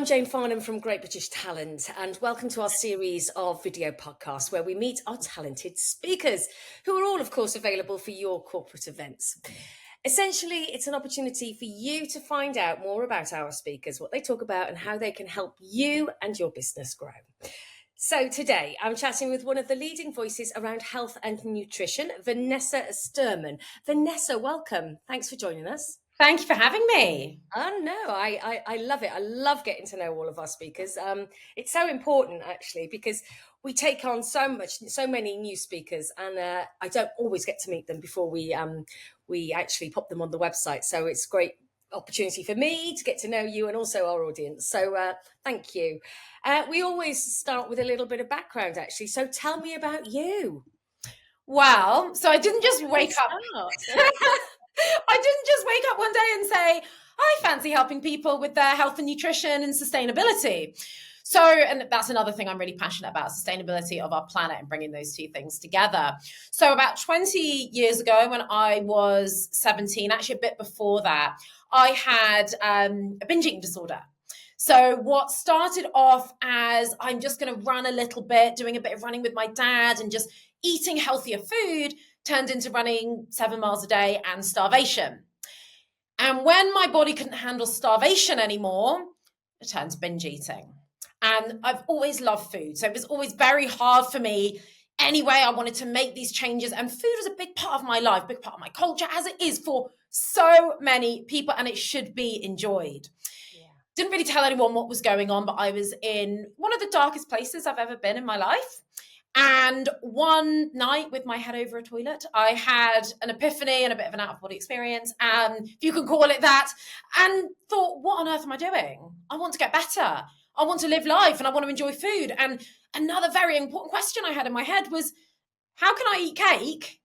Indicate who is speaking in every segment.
Speaker 1: Jane Farnham from Great British Talent, and welcome to our series of video podcasts where we meet our talented speakers, who are all, of course, available for your corporate events. Essentially, it's an opportunity for you to find out more about our speakers, what they talk about, and how they can help you and your business grow. So today, I'm chatting with one of the leading voices around health and nutrition, Vanessa Sturman. Vanessa, welcome. Thanks for joining us.
Speaker 2: Thank you for having me.
Speaker 1: Oh, no, I love it. I love getting to know all of our speakers. It's so important, actually, because we take on so many new speakers, and I don't always get to meet them before we actually pop them on the website. So it's a great opportunity for me to get to know you and also our audience. So thank you. We always start with a little bit of background, actually. So tell me about you.
Speaker 2: Well, so I didn't just wake up. I didn't just wake up one day and say, I fancy helping people with their health and nutrition and sustainability. So, and that's another thing I'm really passionate about, sustainability of our planet and bringing those two things together. So about 20 years ago, when I was 17, actually a bit before that, I had a binge eating disorder. So what started off as I'm just going to run a little bit, doing a bit of running with my dad and just eating healthier food, turned into running 7 miles a day and starvation. And when my body couldn't handle starvation anymore, it turned to binge eating. And I've always loved food. So it was always very hard for me. Anyway, I wanted to make these changes, and food was a big part of my life, big part of my culture, as it is for so many people, and it should be enjoyed. Yeah. Didn't really tell anyone what was going on, but I was in one of the darkest places I've ever been in my life. And one night with my head over a toilet, I had an epiphany and a bit of an out-of-body experience, if you can call it that, and thought, what on earth am I doing? I want to get better. I want to live life and I want to enjoy food. And another very important question I had in my head was, how can I eat cake?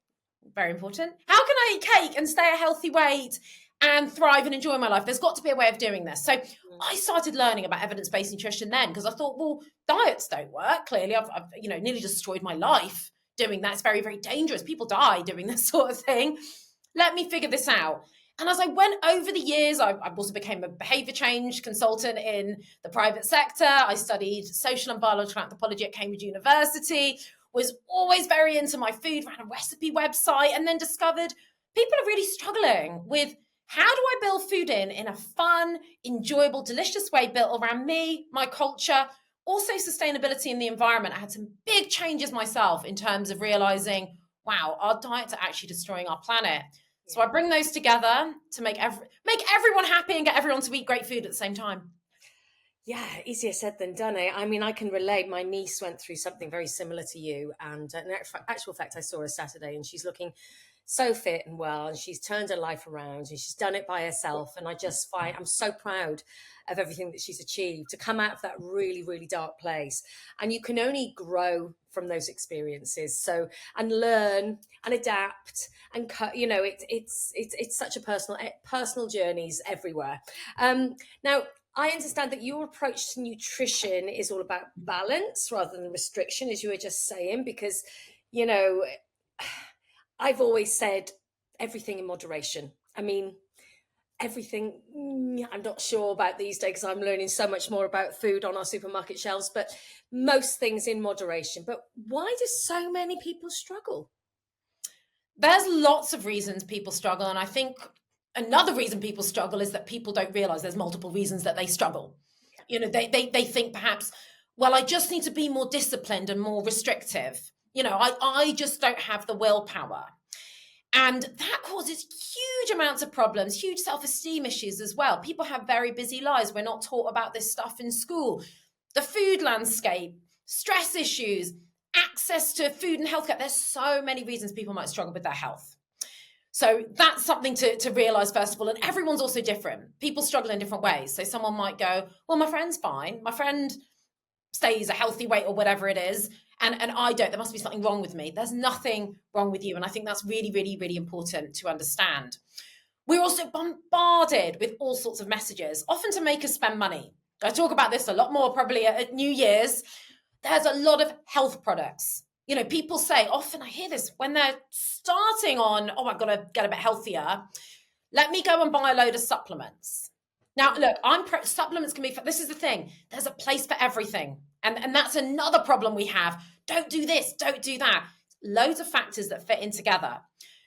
Speaker 2: Very important. How can I eat cake and stay a healthy weight and thrive and enjoy my life? There's got to be a way of doing this. So I started learning about evidence-based nutrition then, because I thought, well, diets don't work. Clearly, I've nearly destroyed my life doing that. It's very, very dangerous. People die doing this sort of thing. Let me figure this out. And as I went over the years, I also became a behaviour change consultant in the private sector. I studied social and biological anthropology at Cambridge University, was always very into my food, ran a recipe website, and then discovered people are really struggling with, how do I build food in a fun, enjoyable, delicious way built around me, my culture, also sustainability in the environment. I had some big changes myself in terms of realizing, wow, our diets are actually destroying our planet. So I bring those together to make everyone happy and get everyone to eat great food at the same time.
Speaker 1: Yeah, easier said than done. I mean, I can relate. My niece went through something very similar to you. And in actual fact, I saw her Saturday and she's looking so fit and well, and she's turned her life around and she's done it by herself. And I just find I'm so proud of everything that she's achieved to come out of that really, really dark place. And you can only grow from those experiences. So, and learn and adapt and it's such a personal journeys everywhere. Now, I understand that your approach to nutrition is all about balance rather than restriction, as you were just saying, because, I've always said everything in moderation. I mean, everything, I'm not sure about these days because I'm learning so much more about food on our supermarket shelves, but most things in moderation. But why do so many people struggle?
Speaker 2: There's lots of reasons people struggle. And I think another reason people struggle is that people don't realize there's multiple reasons that they struggle. They think perhaps, well, I just need to be more disciplined and more restrictive. I just don't have the willpower. And that causes huge amounts of problems, huge self-esteem issues as well. People have very busy lives. We're not taught about this stuff in school. The food landscape, stress issues, access to food and healthcare. There's so many reasons people might struggle with their health. So that's something to realize, first of all. And everyone's also different. People struggle in different ways. So someone might go, well, my friend's fine. My friend stays a healthy weight or whatever it is. And I don't. There must be something wrong with me. There's nothing wrong with you. And I think that's really, really, really important to understand. We're also bombarded with all sorts of messages, often to make us spend money. I talk about this a lot more probably at New Year's. There's a lot of health products. People say, often I hear this when they're starting on, I've got to get a bit healthier. Let me go and buy a load of supplements. Now, look, supplements can be, this is the thing, there's a place for everything. And that's another problem we have. Don't do this, don't do that. Loads of factors that fit in together.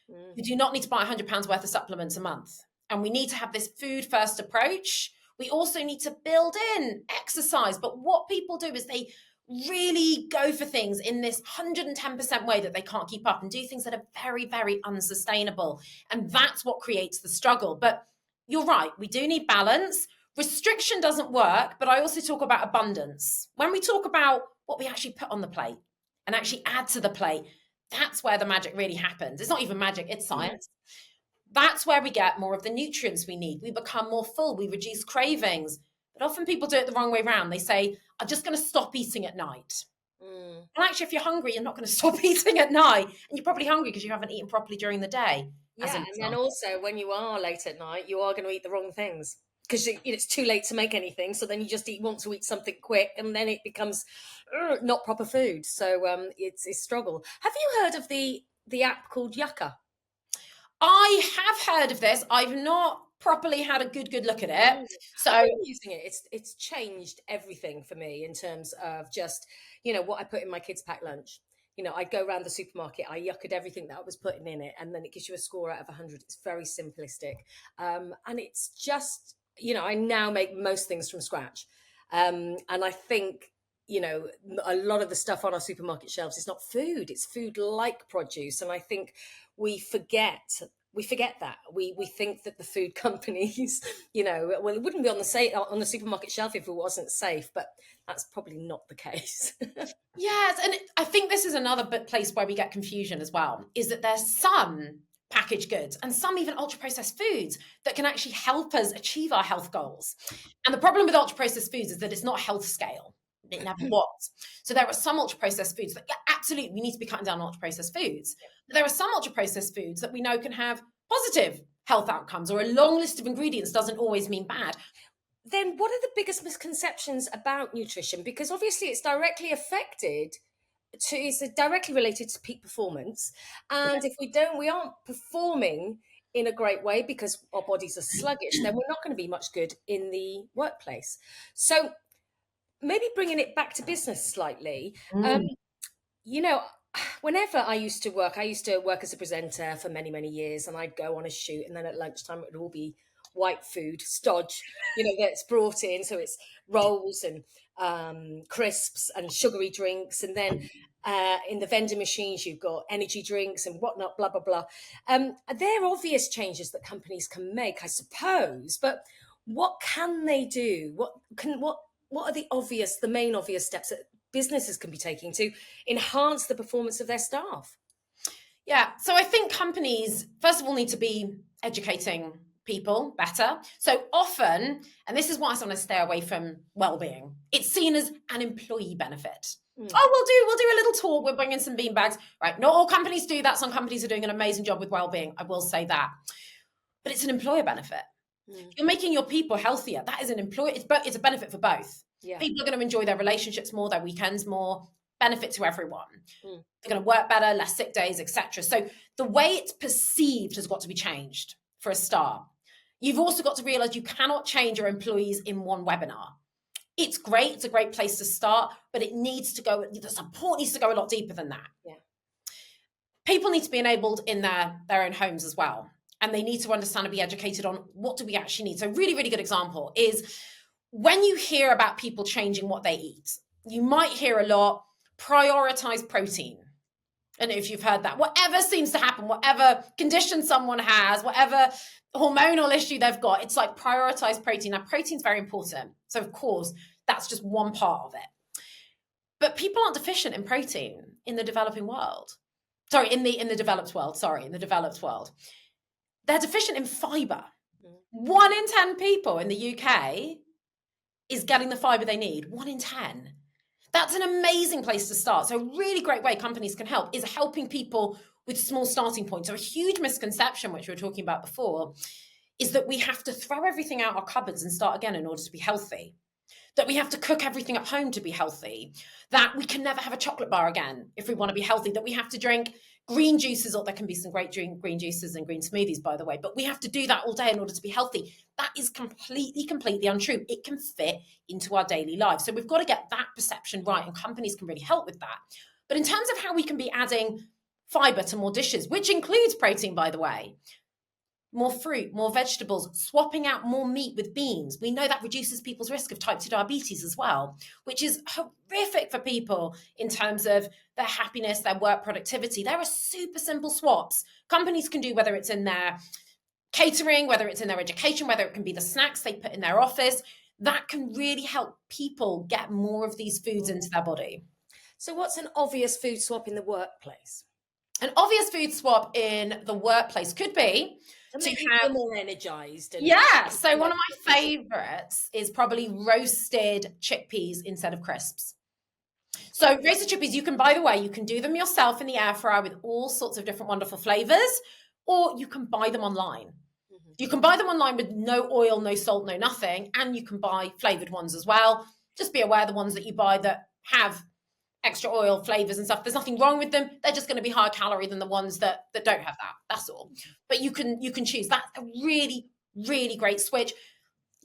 Speaker 2: You do not need to buy £100 worth of supplements a month. And we need to have this food first approach. We also need to build in exercise. But what people do is they really go for things in this 110% way that they can't keep up and do things that are very, very unsustainable. And that's what creates the struggle. But you're right, we do need balance. Restriction doesn't work, but I also talk about abundance. When we talk about what we actually put on the plate and actually add to the plate, that's where the magic really happens. It's not even magic, it's science. That's where we get more of the nutrients we need. We become more full, we reduce cravings. But often people do it the wrong way around. They say, I'm just going to stop eating at night. And actually, if you're hungry, you're not going to stop eating at night. And you're probably hungry because you haven't eaten properly during the day.
Speaker 1: Yeah, and then also when you are late at night, you are going to eat the wrong things because it's too late to make anything. So then you just want to eat something quick, and then it becomes not proper food. So it's a struggle. Have you heard of the app called Yucca?
Speaker 2: I have heard of this. I've not properly had a good look at it. So
Speaker 1: I've been using it. It's changed everything for me in terms of just, what I put in my kids' packed lunch. I'd go around the supermarket, I yuckered everything that I was putting in it, and then it gives you a score out of 100. It's very simplistic. And it's just, I now make most things from scratch. And I think, a lot of the stuff on our supermarket shelves is not food, it's food like produce. And I think we forget that. We think that the food companies, well, it wouldn't be on the supermarket shelf if it wasn't safe, but that's probably not the case.
Speaker 2: Yes, and I think this is another place where we get confusion as well, is that there's some packaged goods and some even ultra-processed foods that can actually help us achieve our health goals. And the problem with ultra-processed foods is that it's not health scale. It never was. So there are some ultra-processed foods that, absolutely, we need to be cutting down on ultra-processed foods. But there are some ultra-processed foods that we know can have positive health outcomes, or a long list of ingredients doesn't always mean bad.
Speaker 1: Then what are the biggest misconceptions about nutrition? Because obviously it's directly related to peak performance. And if we aren't performing in a great way because our bodies are sluggish, then we're not going to be much good in the workplace. So maybe bringing it back to business slightly, whenever I used to work as a presenter for many, many years, and I'd go on a shoot, and then at lunchtime it would all be white food, stodge, that's brought in. So it's rolls and crisps and sugary drinks. And then in the vending machines, you've got energy drinks and whatnot, blah, blah, blah. They're obvious changes that companies can make, I suppose. But what can they do? What are the main obvious steps that businesses can be taking to enhance the performance of their staff?
Speaker 2: Yeah, so I think companies, first of all, need to be educating people better. So often, and this is why I want to stay away from wellbeing, it's seen as an employee benefit. Oh, we'll do a little talk, we'll bring in some beanbags. Right, not all companies do that. Some companies are doing an amazing job with wellbeing, I will say that. But it's an employer benefit. You're making your people healthier. That is it's a benefit for both. Yeah. People are going to enjoy their relationships more, their weekends more, benefit to everyone. They're going to work better, less sick days, etc. So the way it's perceived has got to be changed for a start. You've also got to realize you cannot change your employees in one webinar. It's great. It's a great place to start, but the support needs to go a lot deeper than that. Yeah. People need to be enabled in their own homes as well. And they need to understand and be educated on what do we actually need. So really, really good example is when you hear about people changing what they eat, you might hear a lot, prioritize protein. And if you've heard that, whatever seems to happen, whatever condition someone has, whatever hormonal issue they've got, it's like prioritize protein. Now, protein's very important. So of course, that's just one part of it. But people aren't deficient in protein in the developing world. Sorry, in the developed world. They're deficient in fiber. 1 in 10 people in the UK is getting the fiber they need. 1 in 10. That's an amazing place to start. So a really great way companies can help is helping people with small starting points. So a huge misconception, which we were talking about before, is that we have to throw everything out our cupboards and start again in order to be healthy. That we have to cook everything at home to be healthy. That we can never have a chocolate bar again if we want to be healthy. That we have to drink green juices, or there can be some great green juices and green smoothies, by the way, but we have to do that all day in order to be healthy. That is completely untrue. It can fit into our daily lives. So we've got to get that perception right, and companies can really help with that. But in terms of how we can be adding fiber to more dishes, which includes protein, by the way, more fruit, more vegetables, swapping out more meat with beans. We know that reduces people's risk of type 2 diabetes as well, which is horrific for people in terms of their happiness, their work productivity. There are super simple swaps companies can do, whether it's in their catering, whether it's in their education, whether it can be the snacks they put in their office. That can really help people get more of these foods into their body.
Speaker 1: So what's an obvious food swap in the workplace?
Speaker 2: An obvious food swap in the workplace could be
Speaker 1: to have more energized.
Speaker 2: So one of my favorites is probably roasted chickpeas instead of crisps. So roasted chickpeas, you can, by the way, you can do them yourself in the air fryer with all sorts of different wonderful flavors, or you can buy them online. Mm-hmm. You can buy them online with no oil, no salt, no nothing, and you can buy flavored ones as well. Just be aware the ones that you buy that have extra oil, flavors and stuff, there's nothing wrong with them. They're just going to be higher calorie than the ones that don't have that. That's all. But you can choose. That's a really, really great switch.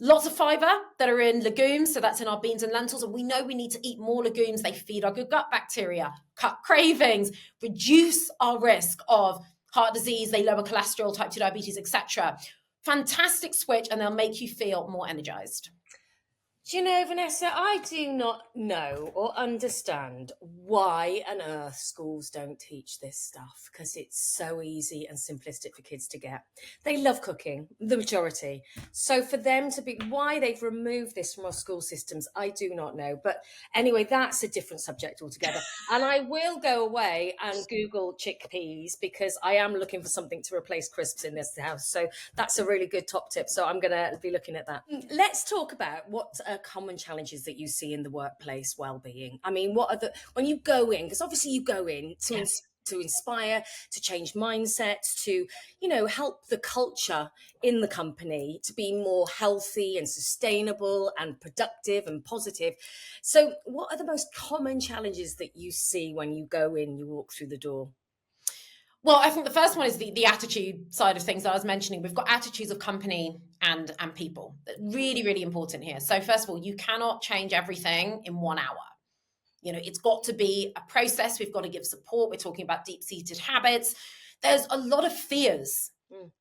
Speaker 2: Lots of fiber that are in legumes. So that's in our beans and lentils. And we know we need to eat more legumes. They feed our good gut bacteria, cut cravings, reduce our risk of heart disease. They lower cholesterol, type 2 diabetes, etc. Fantastic switch, and they'll make you feel more energized.
Speaker 1: Do you know, Vanessa, I do not know or understand why on earth schools don't teach this stuff, because it's so easy and simplistic for kids to get. They love cooking, the majority. So for them to be, why they've removed this from our school systems, I do not know. But anyway, that's a different subject altogether. And I will go away and Google chickpeas, because I am looking for something to replace crisps in this house. So that's a really good top tip. So I'm going to be looking at that. Let's talk about what common challenges that you see in the workplace well-being. I mean, what are when you go in, because obviously you go in to inspire, to change mindsets, to, help the culture in the company to be more healthy and sustainable and productive and positive. So what are the most common challenges that you see when you go in, you walk through the door?
Speaker 2: Well, I think the first one is the attitude side of things that I was mentioning. We've got attitudes of company and people. Really, really important here. So first of all, you cannot change everything in 1 hour. It's got to be a process. We've got to give support. We're talking about deep-seated habits. There's a lot of fears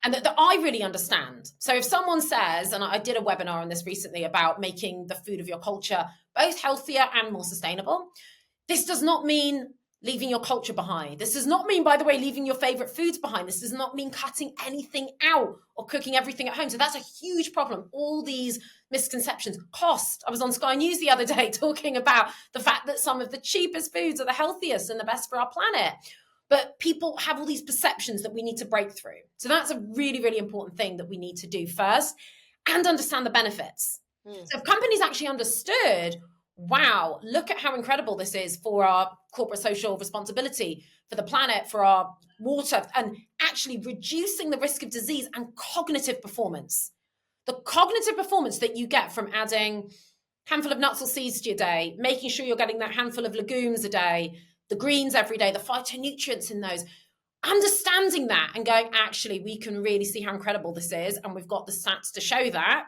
Speaker 2: and that I really understand. So if someone says, and I did a webinar on this recently about making the food of your culture both healthier and more sustainable, this does not mean leaving your culture behind. This does not mean, by the way, leaving your favorite foods behind. This does not mean cutting anything out or cooking everything at home. So that's a huge problem. All these misconceptions. Cost. I was on Sky News the other day talking about the fact that some of the cheapest foods are the healthiest and the best for our planet. But people have all these perceptions that we need to break through. So that's a really, really important thing that we need to do first, and understand the benefits. So if companies actually understood, wow, look at how incredible this is for our corporate social responsibility, for the planet, for our water, and actually reducing the risk of disease and cognitive performance. The cognitive performance that you get from adding a handful of nuts or seeds to your day, making sure you're getting that handful of legumes a day, the greens every day, the phytonutrients in those, understanding that and going, actually, we can really see how incredible this is, and we've got the stats to show that,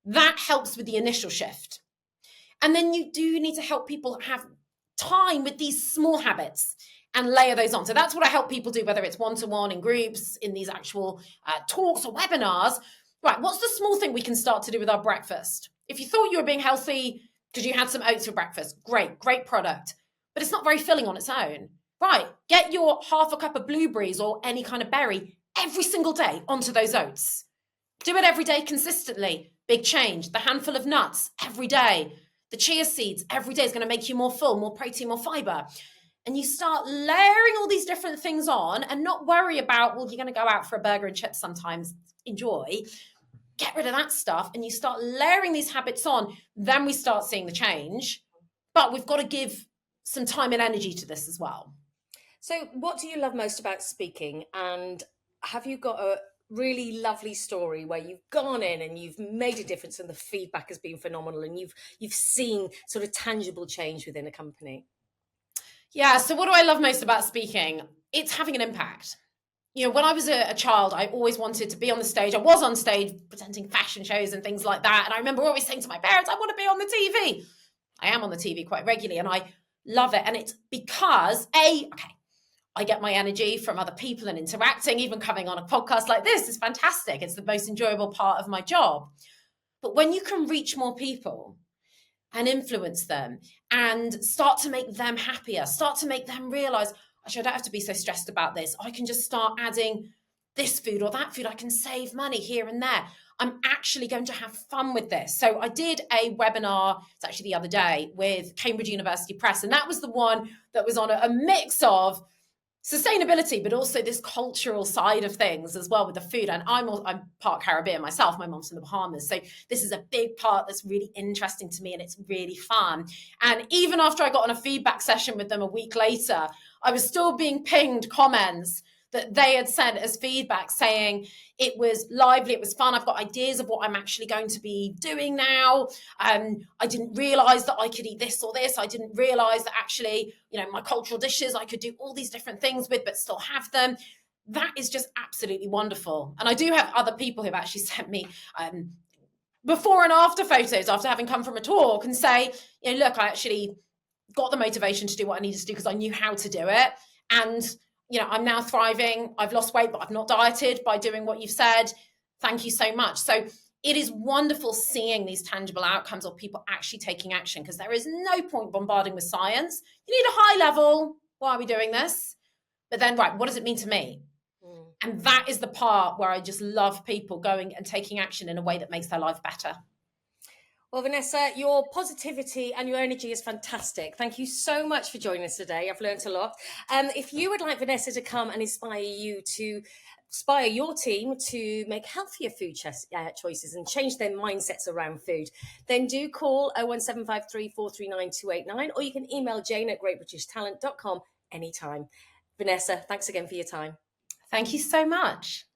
Speaker 2: that helps with the initial shift. And then you do need to help people have time with these small habits and layer those on. So that's what I help people do, whether it's one-to-one, in groups, in these actual talks or webinars. Right, what's the small thing we can start to do with our breakfast? If you thought you were being healthy because you had some oats for breakfast, great product. But it's not very filling on its own. Right, get your half a cup of blueberries or any kind of berry every single day onto those oats. Do it every day consistently. Big change. The handful of nuts every day. The chia seeds every day is going to make you more full, more protein, more fiber. And you start layering all these different things on and not worry about, well, you're going to go out for a burger and chips sometimes. Enjoy. Get rid of that stuff and you start layering these habits on. Then we start seeing the change. But we've got to give some time and energy to this as well.
Speaker 1: So what do you love most about speaking? And have you got a really lovely story where you've gone in and you've made a difference and the feedback has been phenomenal and you've seen sort of tangible change within a company?
Speaker 2: Yeah, so what do I love most about speaking? it's having an impact. You know, when I was a child, I always wanted to be on the stage. I was on stage presenting fashion shows and things like that. And I remember always saying to my parents, I want to be on the TV. I am on the TV quite regularly and I love it. And it's because, I get my energy from other people and interacting. Even coming on a podcast like this is fantastic. It's the most enjoyable part of my job. But when you can reach more people and influence them and start to make them happier, start to make them realize, actually, I don't have to be so stressed about this. I can just start adding this food or that food. I can save money here and there. I'm actually going to have fun with this. So I did a webinar, it's actually the other day, with Cambridge University Press. And that was the one that was on a mix of sustainability, but also this cultural side of things as well with the food. And I'm part Caribbean myself. My mom's from the Bahamas. So this is a big part that's really interesting to me and it's really fun. And even after I got on a feedback session with them a week later, I was still being pinged comments that they had sent as feedback saying it was lively, it was fun. I've got ideas of what I'm actually going to be doing now. I didn't realize that I could eat this or this. I didn't realize that actually, you know, my cultural dishes, I could do all these different things with, but still have them. That is just absolutely wonderful. And I do have other people who've actually sent me before and after photos after having come from a talk and say, you know, look, I actually got the motivation to do what I needed to do because I knew how to do it. And you know, I'm now thriving. I've lost weight, but I've not dieted by doing what you've said. Thank you so much. So it is wonderful seeing these tangible outcomes of people actually taking action because there is no point bombarding with science. You need a high level. Why are we doing this? But then, right, what does it mean to me? And that is the part where I just love people going and taking action in a way that makes their life better.
Speaker 1: Well, Vanessa, your positivity and your energy is fantastic. Thank you so much for joining us today. I've learned a lot. If you would like Vanessa to come and inspire your team to make healthier food choices and change their mindsets around food, then do call 01753 439 289 or you can email jane@greatbritishtalent.com anytime. Vanessa, thanks again for your time.
Speaker 2: Thank you so much.